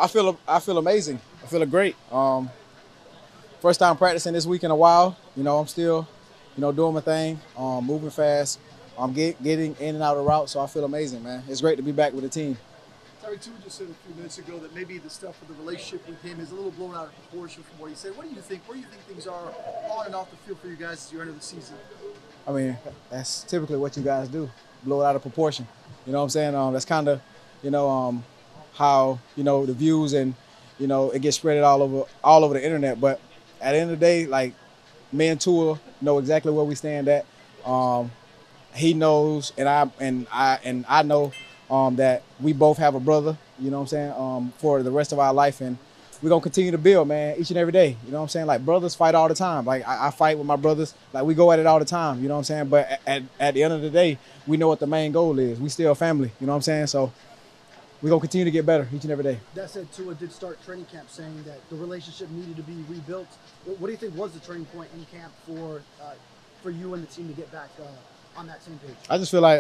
I feel amazing. I feel great. First time practicing this week in a while. I'm still, doing my thing, moving fast. I'm getting in and out of route, so I feel amazing, man. It's great to be back with the team. Tyreek, too, just said a few minutes ago that maybe the stuff with the relationship with him is a little blown out of proportion from what he said. What do you think? Where do you think things are on and off the field for you guys as you enter the season? I mean, that's typically what you guys do, blow it out of proportion. You know what I'm saying? That's kind of, how the views and it gets spread all over the internet. But at the end of the day, like me and Tua know exactly where we stand at. He knows, and I know that we both have a brother. You know what I'm saying? For the rest of our life, and we're gonna continue to build, man, each and every day. You know what I'm saying? Like brothers fight all the time. Like I fight with my brothers. Like we go at it all the time. You know what I'm saying? But at the end of the day, we know what the main goal is. We still family. You know what I'm saying? So we're gonna continue to get better each and every day. That said, Tua did start training camp saying that the relationship needed to be rebuilt. What do you think was the turning point in camp for you and the team to get back on that same page? I just feel like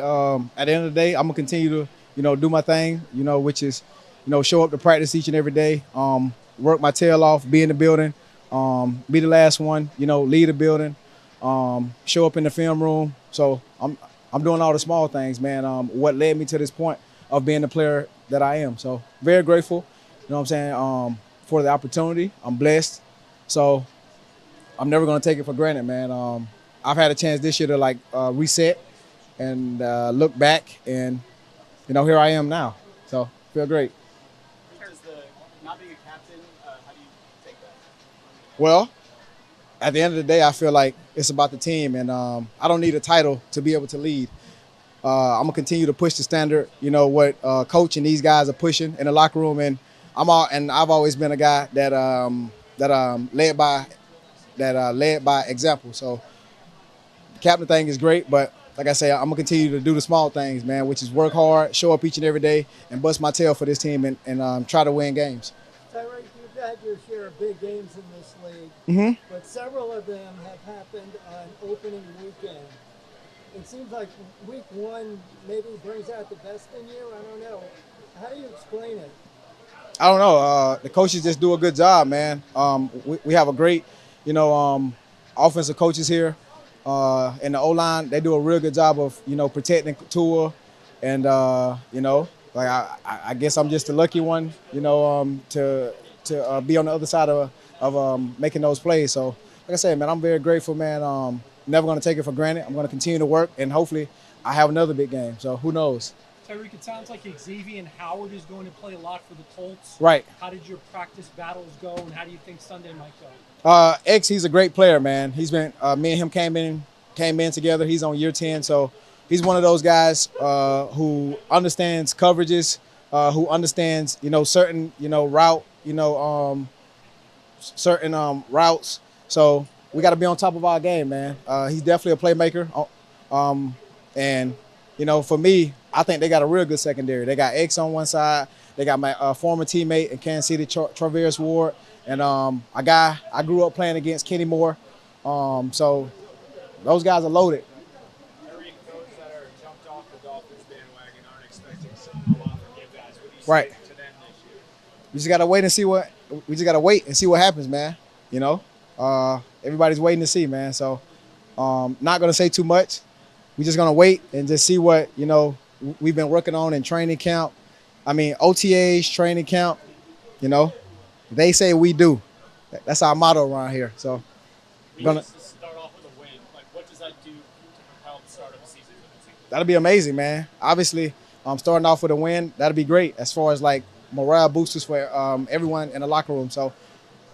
at the end of the day, I'm gonna continue to do my thing. Which is show up to practice each and every day. Work my tail off, be in the building, be the last one. Lead the building, show up in the film room. So I'm doing all the small things, man. What led me to this point of being the player that I am. So very grateful. You know what I'm saying? For the opportunity. I'm blessed. So I'm never gonna take it for granted, man. I've had a chance this year to reset and look back, and here I am now. So feel great. Does the not being a captain, how do you take that? Well, at the end of the day, I feel like it's about the team, and I don't need a title to be able to lead. I'm gonna continue to push the standard. What coach and these guys are pushing in the locker room, and I've always been a guy that led by example. So the captain thing is great, but like I say, I'm gonna continue to do the small things, man, which is work hard, show up each and every day, and bust my tail for this team, and try to win games. Tyreek, you've had your share of big games in this league, but several of them have happened on opening weekend. It seems like week one maybe brings out the best in you. I don't know. How do you explain it? I don't know. The coaches just do a good job, man. We have a great, offensive coaches here. In the O-line, they do a real good job of, protecting Tua. And, I guess I'm just the lucky one, to be on the other side of making those plays. So, like I said, man, I'm very grateful, man. Never going to take it for granted. I'm going to continue to work, and hopefully I have another big game. So who knows? Tyreek, it sounds like Xavier Howard is going to play a lot for the Colts. Right. How did your practice battles go, and how do you think Sunday might go? X, he's a great player, man. He's been me and him came in together. He's on year 10, so he's one of those guys who understands coverages, who understands certain routes. So we got to be on top of our game, man. He's definitely a playmaker, and for me, I think they got a real good secondary. They got X on one side. They got my former teammate in Kansas City, Traverse Ward, and a guy I grew up playing against, Kenny Moore. So those guys are loaded. Tyreek, those that are jumped off the Dolphins bandwagon aren't expecting a lot from you guys. What do you Right. say to them this year? We just gotta wait and see what happens, man. Everybody's waiting to see, man. So not gonna say too much. We're just gonna wait and just see what we've been working on in training camp. I mean, OTAs, training camp. They say we do. That's our motto around here. So We gonna. used to start off with a win. Like, what does that do to propel the start of the season for the team? That'll be amazing, man. Obviously, starting off with a win, that'll be great as far as like morale boosters for everyone in the locker room. So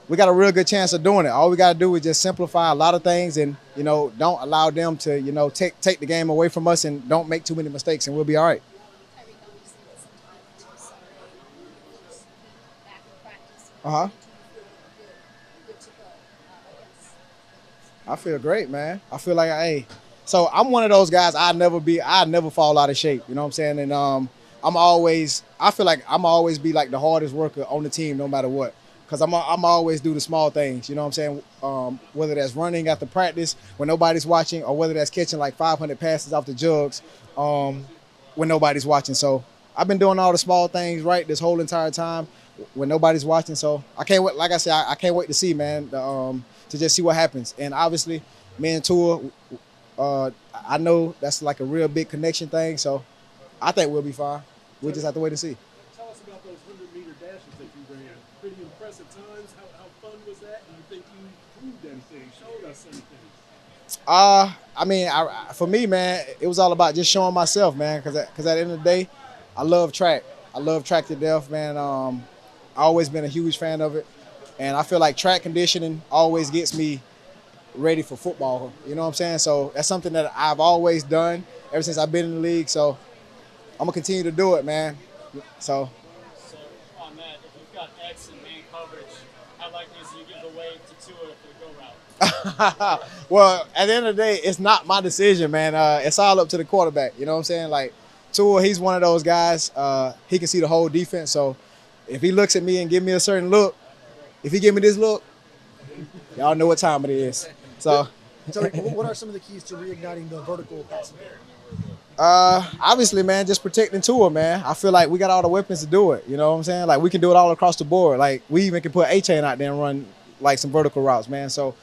we got a real good chance of doing it. All we got to do is just simplify a lot of things and, don't allow them to, take the game away from us and don't make too many mistakes, and we'll be all right. Tyreek, obviously, it's some time until Sunday. Back in practice. Uh-huh. Good to go, I guess. I feel great, man. I feel like, so I'm one of those guys, I never fall out of shape. You know what I'm saying? And I feel like I'm always be like the hardest worker on the team no matter what. Because I'm always do the small things, you know what I'm saying? Whether that's running after practice when nobody's watching, or whether that's catching like 500 passes off the jugs when nobody's watching. So I've been doing all the small things right this whole entire time. when nobody's watching. So I can't wait. Like I said, I can't wait to see, man, to just see what happens. And obviously, me and Tua, I know that's like a real big connection thing. So I think we'll be fine. We'll just have to wait and see. Tell us about those 100-meter dashes that you ran. Pretty impressive times. How fun was that? Do you think you proved anything? Showed us anything? I mean, for me, man, it was all about just showing myself, man. Because at the end of the day, I love track. I love track to death, man. I always been a huge fan of it, and I feel like track conditioning always gets me ready for football. You know what I'm saying? So that's something that I've always done ever since I've been in the league. So I'm gonna continue to do it, man. So on that, if you've got X and man coverage, how likely is you give the wave to Tua for the go route? Well, at the end of the day, it's not my decision, man. It's all up to the quarterback. You know what I'm saying? Like Tua, he's one of those guys. He can see the whole defense. So if he looks at me and give me a certain look, if he give me this look, y'all know what time it is. So What are some of the keys to reigniting the vertical passing game? obviously, man, just protecting Tua, man. I feel like we got all the weapons to do it. You know what I'm saying? Like we can do it all across the board. Like we even can put Achane out there and run like some vertical routes, man. So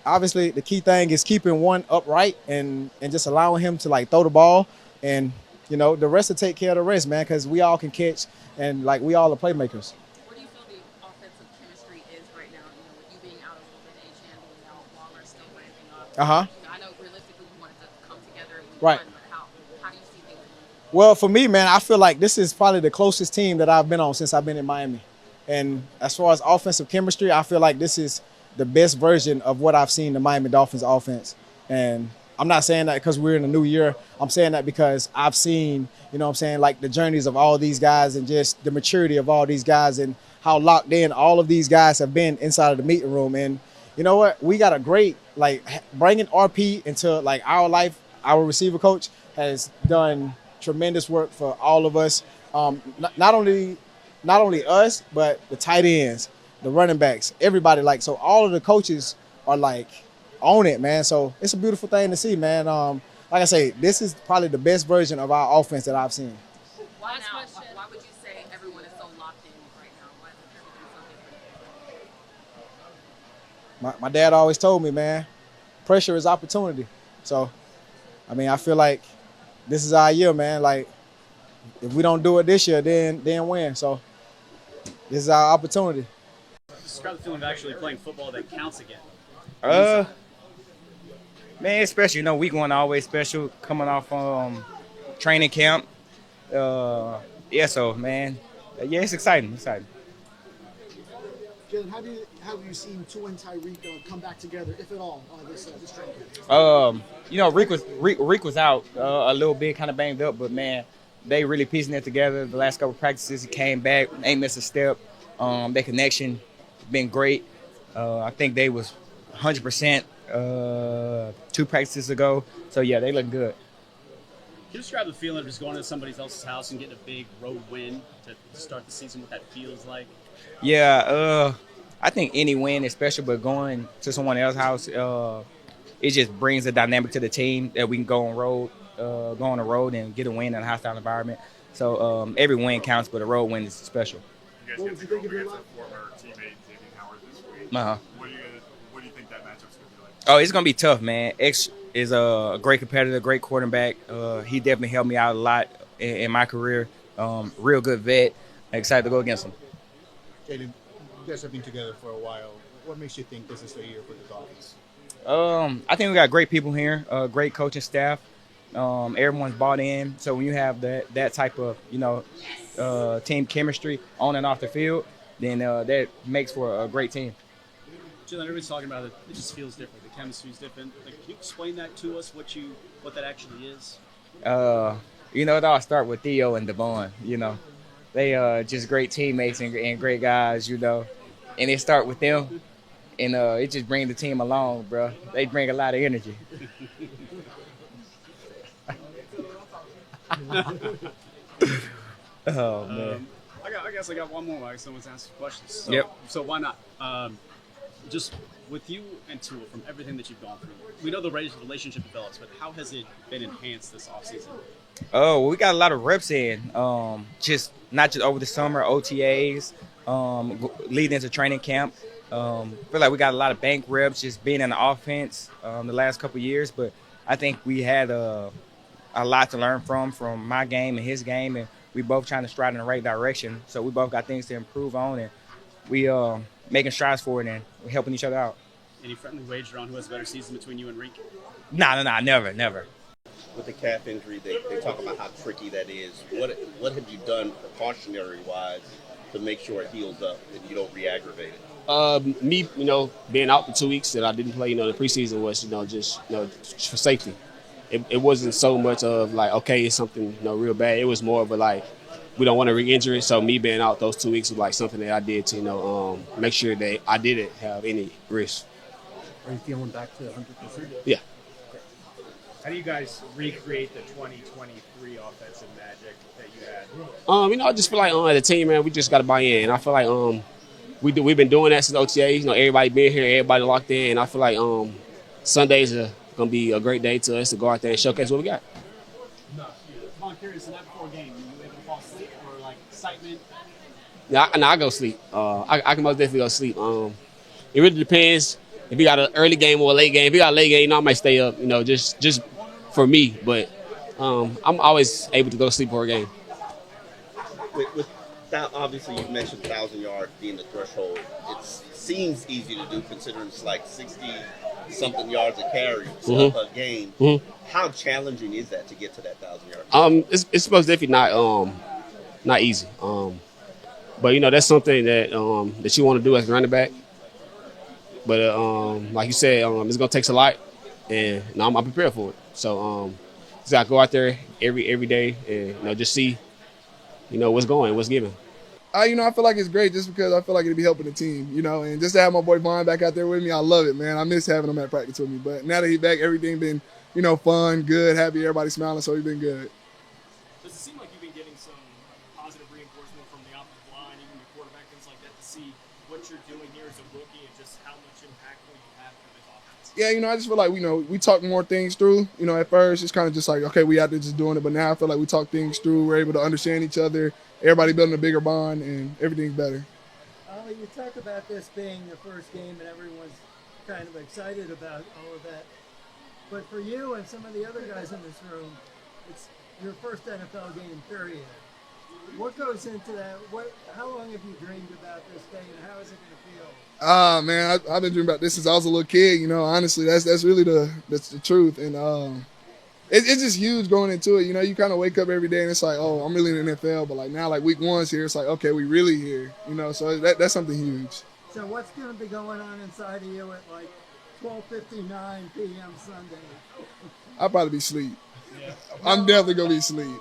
obviously the key thing is keeping one upright and just allowing him to like throw the ball, and you know the rest will take care of the rest, man. Because we all can catch, and like we all are playmakers. Where do you feel the offensive chemistry is right now? You know, with you being out a little bit, Achane being out, Waller still ramping up. You know, I know realistically you wanted to come together and Right. but how do you see things going? Well, for me, man, I feel like this is probably the closest team that I've been on since I've been in Miami. And as far as offensive chemistry, I feel like this is the best version of what I've seen the Miami Dolphins offense. And I'm not saying that because we're in a new year. I'm saying that because I've seen, you know what I'm saying, like the journeys of all these guys and just the maturity of all these guys and how locked in all of these guys have been inside of the meeting room. And you know what? We got a great, like, bringing RP into like our life. Our receiver coach has done tremendous work for all of us. Not only us, but the tight ends, the running backs, everybody. Like, so all of the coaches are like on it, man. So it's a beautiful thing to see, man. Like I say, this is probably the best version of our offense that I've seen. Why Last now? question. Why would you say everyone is so locked in right now? Why is everything so different? My dad always told me, man, pressure is opportunity. So, I mean, I feel like this is our year, man. Like, if we don't do it this year, then when? So, this is our opportunity. Describe the feeling of actually playing football that counts again. Man, it's special. You know, week one always special. Coming off training camp. Yeah, so man, yeah, it's exciting. Exciting. Jaylen, how have you seen Tua and Tyreek come back together, if at all, this training camp? You know, Reek was out a little bit, kind of banged up, but man, they really piecing it together. The last couple of practices, he came back, ain't missed a step. Their connection been great. I think they was 100% 2 practices ago. So yeah, they look good. Can you describe the feeling of just going to somebody else's house and getting a big road win to start the season, what that feels like? Yeah, I think any win is special, but going to someone else's house, it just brings a dynamic to the team that we can go on the road and get a win in a hostile environment. So every win counts, but a road win is special. You guys get to go up against a former teammate, Xavier Howard, this week. What do you think that matchup's going to be like? Oh, it's going to be tough, man. X is a great competitor, great quarterback. He definitely helped me out a lot in my career. Real good vet. Excited to go against him. Jaylen, you guys have been together for a while. What makes you think this is the year for the Dolphins? I think we got great people here, great coaching staff. Everyone's bought in. So when you have that type of, you know, team chemistry on and off the field, then that makes for a great team. Jaylen, everybody's talking about it. It just feels different. The chemistry's different. Like, can you explain that to us? What that actually is? You know, it all start with Theo and Devon. You know, they just great teammates and great guys. You know, and it start with them, and it just brings the team along, bro. They bring a lot of energy. Oh man. I guess I got one more. Like someone's asking questions. So, Yep. So why not? Just with you and Tua, from everything that you've gone through, we know the relationship develops, but how has it been enhanced this offseason? Oh, well, we got a lot of reps in. Just not just over the summer, OTAs, leading into training camp. Feel like we got a lot of bank reps just being in the offense the last couple of years, but I think we had a lot to learn from my game and his game, and we both trying to stride in the right direction. So we both got things to improve on, and we making strides forward and we're helping each other out. Any friendly wager on who has a better season between you and Reek? Nah, never. With the calf injury, they talk about how tricky that is. What have you done precautionary-wise to make sure it heals up and you don't re-aggravate it? Me, being out for 2 weeks that I didn't play, the preseason was, just for safety. It wasn't so much of like, okay, it's something, real bad. It was more of a like, we don't want to re-injure it. So me being out those 2 weeks was like something that I did to, make sure that I didn't have any risk. Are you feeling back to 100%? Yeah. How do you guys recreate the 2023 offensive magic that you had? I just feel like as a team, man, we just got to buy in. I feel like we've been doing that since OTAs. Everybody been here, everybody locked in. And I feel like Sundays are gonna be a great day to us to go out there and showcase what we got. I'm curious, the night before a game, were you able to fall asleep or like excitement? Yeah, I go sleep. I can most definitely go sleep. It really depends if you got an early game or a late game. If you got a late game, I might stay up. Just for me. But I'm always able to go sleep for a game. With that, obviously, you mentioned 1,000 yards being the threshold. It seems easy to do considering it's like 60-something yards a carry a game. Mm-hmm. How challenging is that to get to that 1,000 yards? It's supposed to definitely not easy. But that's something that that you want to do as a running back. But like you said, it's gonna take a lot, and I'm prepared for it. So just gotta go out there every day and just see what's given. I feel like it's great just because I feel like it'd be helping the team, and just to have my boy Vaughn back out there with me, I love it, man. I miss having him at practice with me. But now that he's back, everything been, fun, good, happy, everybody smiling, so he's been good. Does it seem like you've been getting some positive reinforcement from the offensive line, even your quarterback, things like that, to see what you're doing here as a rookie and just how much impact you have for this offense? Yeah, I just feel like, we talk more things through. At first, it's kind of just like, okay, we out there just doing it. But now I feel like we talk things through. We're able to understand each other. Everybody building a bigger bond, and everything's better. Ollie, you talk about this being your first game, and everyone's kind of excited about all of that. But for you and some of the other guys in this room, it's your first NFL game, period. What goes into that? How long have you dreamed about this day, and how is it going to feel? Man, I've been dreaming about this since I was a little kid. Honestly, that's really the truth, and it's just huge going into it. You kind of wake up every day and it's like, oh, I'm really in the NFL. But now, week one's here, it's like, okay, we really here. So that's something huge. So what's going to be going on inside of you at 12:59 p.m. Sunday? I'll probably be asleep. Yeah. I'm definitely going to be asleep.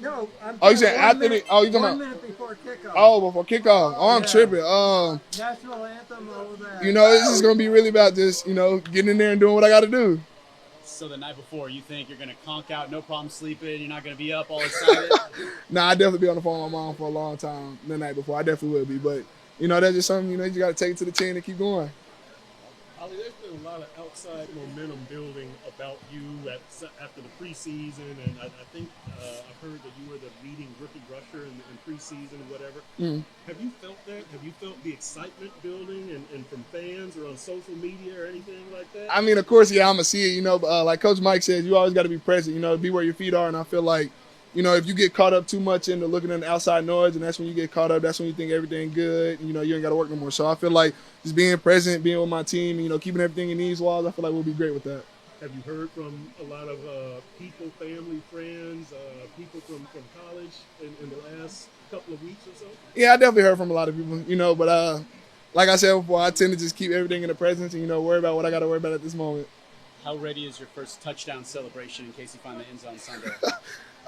No, I'm you saying after minute, the? Oh, you talking 1 about? minute before kickoff. Oh, before kickoff. Oh, I'm tripping. National anthem, all of that. This is going to be really about just, getting in there and doing what I got to do. So the night before, you think you're going to conk out, no problem sleeping, you're not going to be up all excited? Nah, I'd definitely be on the phone with my mom for a long time the night before. I definitely will be. But, that's just something, you got to take it to the chin and keep going. Ollie, there's been a lot of outside momentum building about you after the preseason, and I think I've heard that you were the leading rookie rusher in preseason or whatever. Mm-hmm. Have you felt that? Have you felt the excitement building and from fans or on social media or anything like that? I mean, of course, yeah, I'm going to see it, but like Coach Mike says, you always got to be present, be where your feet are, and I feel like, if you get caught up too much into looking at the outside noise, and that's when you get caught up, that's when you think everything good, you ain't got to work no more. So I feel like just being present, being with my team, keeping everything in these walls, I feel like we'll be great with that. Have you heard from a lot of people, family, friends, people from college in the last couple of weeks or so? Yeah, I definitely heard from a lot of people, but like I said before, I tend to just keep everything in the presence and, worry about what I got to worry about at this moment. How ready is your first touchdown celebration in case you find the end zone Sunday?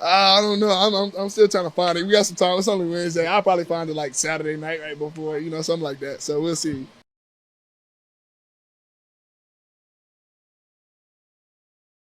I don't know. I'm still trying to find it. We got some time. It's only Wednesday. I'll probably find it Saturday night right before, something like that. So we'll see.